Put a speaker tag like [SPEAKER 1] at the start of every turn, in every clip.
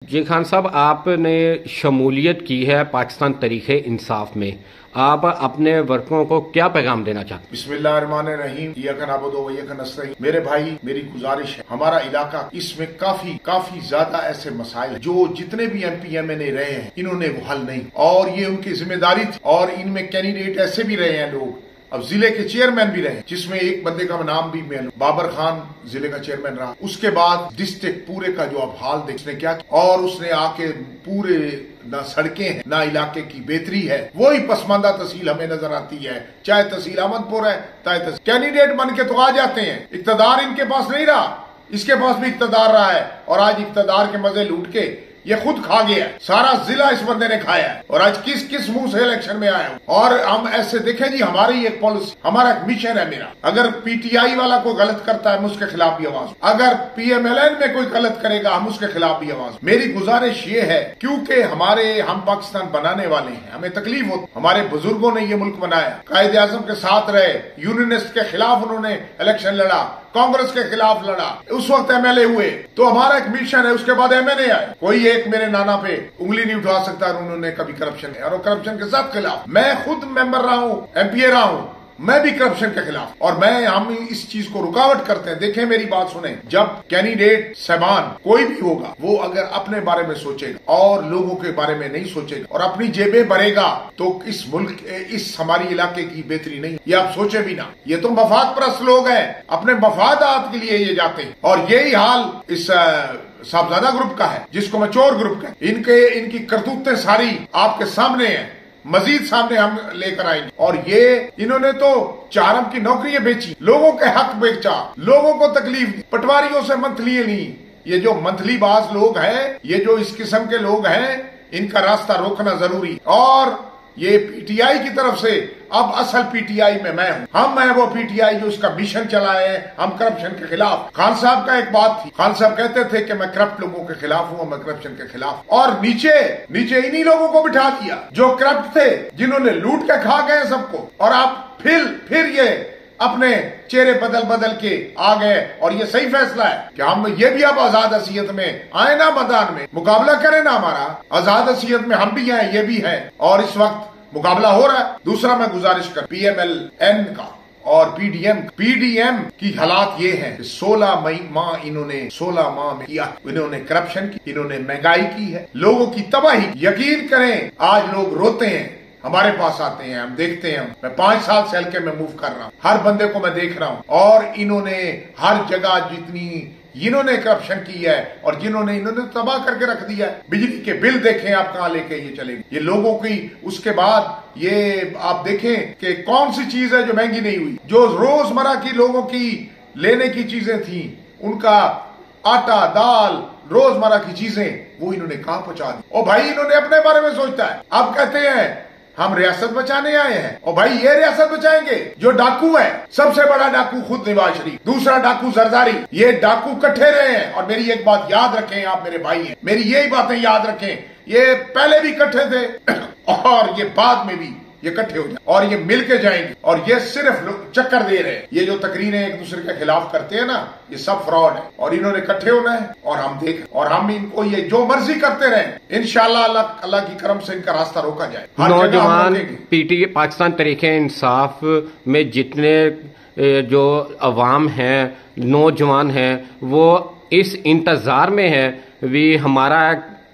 [SPEAKER 1] जी खान साहब, आपने शमूलियत की है पाकिस्तान तरीके इंसाफ में। आप अपने वर्करों को क्या पैगाम देना चाहते हैं?
[SPEAKER 2] बिस्मिल्लाहिर्रहमानिर्रहीम। मेरे भाई, मेरी गुजारिश है, हमारा इलाका इसमें काफी ज्यादा ऐसे मसाइल जो जितने भी MP MNA रहे हैं इन्होंने वो हल नहीं, और ये उनकी जिम्मेदारी थी। और इनमें कैंडिडेट ऐसे भी रहे हैं लोग, अब जिले के चेयरमैन भी रहे, जिसमें एक बंदे का नाम भी मैं, बाबर खान जिले का चेयरमैन रहा। उसके बाद डिस्ट्रिक्ट पूरे का जो अब हाल देख, उसने क्या किया, और उसने आके पूरे ना सड़कें हैं ना इलाके की बेहतरी है। वही पसमानदा तहसील हमें नजर आती है, चाहे तहसील अहमदपुर है, चाहे तहसील। कैंडिडेट बन के तो आ जाते हैं, इक्तदार इनके पास नहीं रहा, इसके पास भी इक्तदार रहा है, और आज इक्तदार के मजे लूट के ये खुद खा गया है। सारा जिला इस बंदे ने खाया है, और आज किस किस मुंह से इलेक्शन में आया हूं। और हम ऐसे देखें जी, हमारी एक पॉलिसी, हमारा एक मिशन है मेरा, अगर PTI वाला कोई गलत करता है हम उसके खिलाफ भी आवाज, अगर PMLN में कोई गलत करेगा हम उसके खिलाफ भी आवाज। मेरी गुजारिश ये है, क्योंकि हम पाकिस्तान बनाने वाले हैं, हमें तकलीफ होती, हमारे बुजुर्गों ने ये मुल्क बनाया, कायदे आजम के साथ रहे, यूनियनिस्ट के खिलाफ उन्होंने इलेक्शन लड़ा, कांग्रेस के खिलाफ लड़ा, उस वक्त MLA हुए, तो हमारा एक मिशन है। उसके बाद MNA आए, कोई एक मेरे नाना पे उंगली नहीं उठा सकता, उन्होंने कभी करप्शन, और करप्शन के सब खिलाफ। मैं खुद मेंबर रहा हूं, MPA रहा हूं, मैं भी करप्शन के खिलाफ, और हम इस चीज को रुकावट करते हैं। देखें मेरी बात सुने, जब कैंडिडेट साहबान कोई भी होगा, वो अगर अपने बारे में सोचेगा और लोगों के बारे में नहीं सोचेगा और अपनी जेबें भरेगा, तो इस मुल्क, इस हमारी इलाके की बेहतरी नहीं। ये आप सोचे भी ना, ये तो मफाद परस्त लोग हैं, अपने मफादात के लिए ये जाते हैं। और यही हाल इस साहबजादा ग्रुप का है, जिसको मैं चोर ग्रुप का, इनकी करतूतें सारी आपके सामने है, मजीद सामने हम लेकर आएंगे। और ये इन्होंने तो चारम की नौकरियां बेची, लोगों के हक बेचा, लोगों को तकलीफ दी, पटवारियों से मंथली ली। ये जो मंथली बाज लोग हैं, ये जो इस किस्म के लोग हैं, इनका रास्ता रोकना जरूरी। और ये PTI की तरफ से, अब असल PTI में मैं हूं, हम है वो PTI जो उसका मिशन चलाए हैं, हम करप्शन के खिलाफ। खान साहब का एक बात थी, खान साहब कहते थे कि मैं करप्ट लोगों के खिलाफ हूं, मैं करप्शन के खिलाफ, और नीचे इन्हीं लोगों को बिठा दिया जो करप्ट थे, जिन्होंने लूट के खा गए सबको। और आप फिर ये अपने चेहरे बदल के आ गए, और ये सही फैसला है कि हम ये भी अब आजाद हसीयत में आए ना, मैदान में मुकाबला करें ना, हमारा आजाद हसीयत में हम भी हैं, ये भी है, और इस वक्त मुकाबला हो रहा है। दूसरा मैं गुजारिश कर PMLN का और PDM की हालात ये हैं कि 16 माह में किया, इन्होंने करप्शन की, इन्होंने महंगाई की है, लोगों की तबाही। यकीन करें, आज लोग रोते हैं, हमारे पास आते हैं, हम देखते हैं। मैं 5 साल से हल्के में मूव कर रहा हूं, हर बंदे को मैं देख रहा हूं, और इन्होंने हर जगह जितनी इन्होंने करप्शन की है, और इन्होंने तबाह करके रख दिया है। बिजली के बिल देखें आप, कहां लेके ये चलेंगे ये लोगों की। उसके बाद ये आप देखें कि कौन सी चीज है जो महंगी नहीं हुई, जो रोजमर्रा की लोगों की लेने की चीजें थी, उनका आटा, दाल, रोजमर्रा की चीजें, वो इन्होंने कहां पहुंचा दी। और भाई इन्होंने अपने बारे में सोचता है, अब कहते हैं हम रियासत बचाने आए हैं, और भाई ये रियासत बचाएंगे। जो डाकू है, सबसे बड़ा डाकू खुद नवाज शरीफ, दूसरा डाकू जरदारी, ये डाकू इकट्ठे रहे हैं। और मेरी एक बात याद रखें, आप मेरे भाई हैं, मेरी यही बातें याद रखें, ये पहले भी इकट्ठे थे और ये बाद में भी ये इकट्ठे हो जाए, और ये मिल के जाएंगे। और ये सिर्फ चक्कर दे रहे हैं, ये जो तकरीरें एक दूसरे के खिलाफ करते हैं ना, ये सब फ्रॉड है, और इन्होंने इकट्ठे होना है, और हम देख, और हम इनको ये जो मर्जी करते रहे, इंशाल्लाह अल्लाह की करम से इनका रास्ता रोका जाए।
[SPEAKER 1] नौजवान पाकिस्तान तरीके इंसाफ में जितने जो अवाम हैं, नौजवान हैं, वो इस इंतजार में है भी हमारा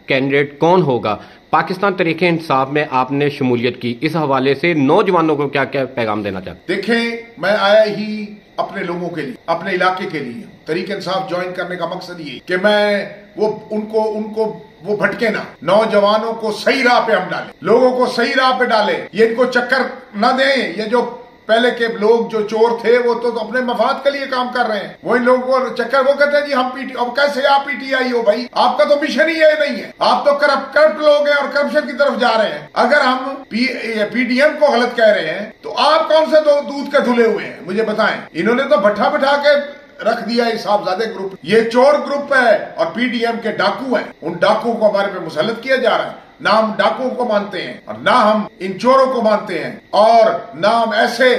[SPEAKER 1] कैंडिडेट कौन होगा। पाकिस्तान तरीके इंसाफ में आपने शमूलियत की, इस हवाले से नौजवानों को क्या क्या पैगाम देना चाहते?
[SPEAKER 2] देखें, मैं आया ही अपने लोगों के लिए, अपने इलाके के लिए। तरीके इंसाफ ज्वाइन करने का मकसद ये कि मैं उनको वो भटके ना, नौजवानों को सही राह पे हम डालें, लोगों को सही राह पे डालें, ये इनको चक्कर न दें। ये जो पहले के लोग जो चोर थे, वो तो अपने मफाद के लिए काम कर रहे हैं, वो इन लोगों को चक्कर, वो कहते हैं जी हम अब कैसे आप PTI हो भाई, आपका तो मिशन ही ये नहीं है, आप तो करप्ट लोग हैं और करप्शन की तरफ जा रहे हैं। अगर हम PDM को गलत कह रहे हैं, तो आप कौन से दूध के धुले हुए हैं, मुझे बताएं। इन्होंने तो भट्ठा बिठा के रख दिया इस साहबजादे ग्रुप, ये चोर ग्रुप है, और PDM के डाकू हैं। उन डाकुओं को हमारे पे मुसल्लत किया जा रहा है, ना हम डाकुओं को मानते हैं, और ना हम इन चोरों को मानते हैं, और ना हम ऐसे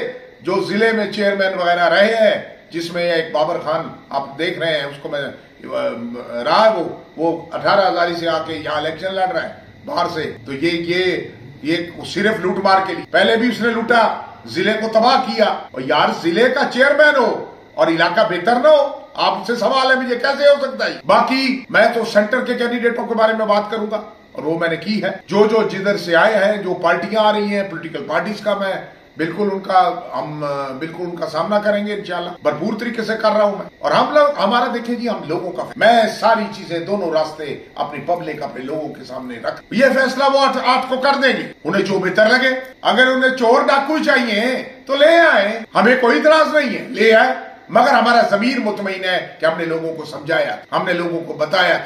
[SPEAKER 2] जो जिले में चेयरमैन वगैरह रहे हैं, जिसमें एक बाबर खान आप देख रहे हैं, उसको मैं रहा है, वो 18 से आके यहाँ इलेक्शन लड़ रहा है बाहर से। तो ये सिर्फ लूट मार के लिए, पहले भी उसने लूटा, जिले को तबाह किया। और यार जिले का चेयरमैन हो और इलाका बेहतर ना हो, आपसे सवाल है मुझे, कैसे हो सकता है। बाकी मैं तो सेंटर के कैंडिडेटों के बारे में बात करूंगा और वो मैंने की है। जो जिधर से आए हैं, जो पार्टियां आ रही हैं, पॉलिटिकल पार्टीज का मैं बिल्कुल उनका सामना करेंगे इंशाल्लाह। भरपूर तरीके से कर रहा हूं मैं। और हम लोग, हमारा देखिए जी, हम लोगों का, मैं सारी चीजें, दोनों रास्ते अपनी पब्लिक, अपने लोगों के सामने रख, ये फैसला वो 8 को कर देंगे। उन्हें जो बेहतर लगे, अगर उन्हें चोर डाकू चाहिए तो ले आए, हमें कोई इतराज नहीं है, ले आए। मगर हमारा ज़मीर मुतमईन है कि हमने लोगों को समझाया, हमने लोगों को बताया था।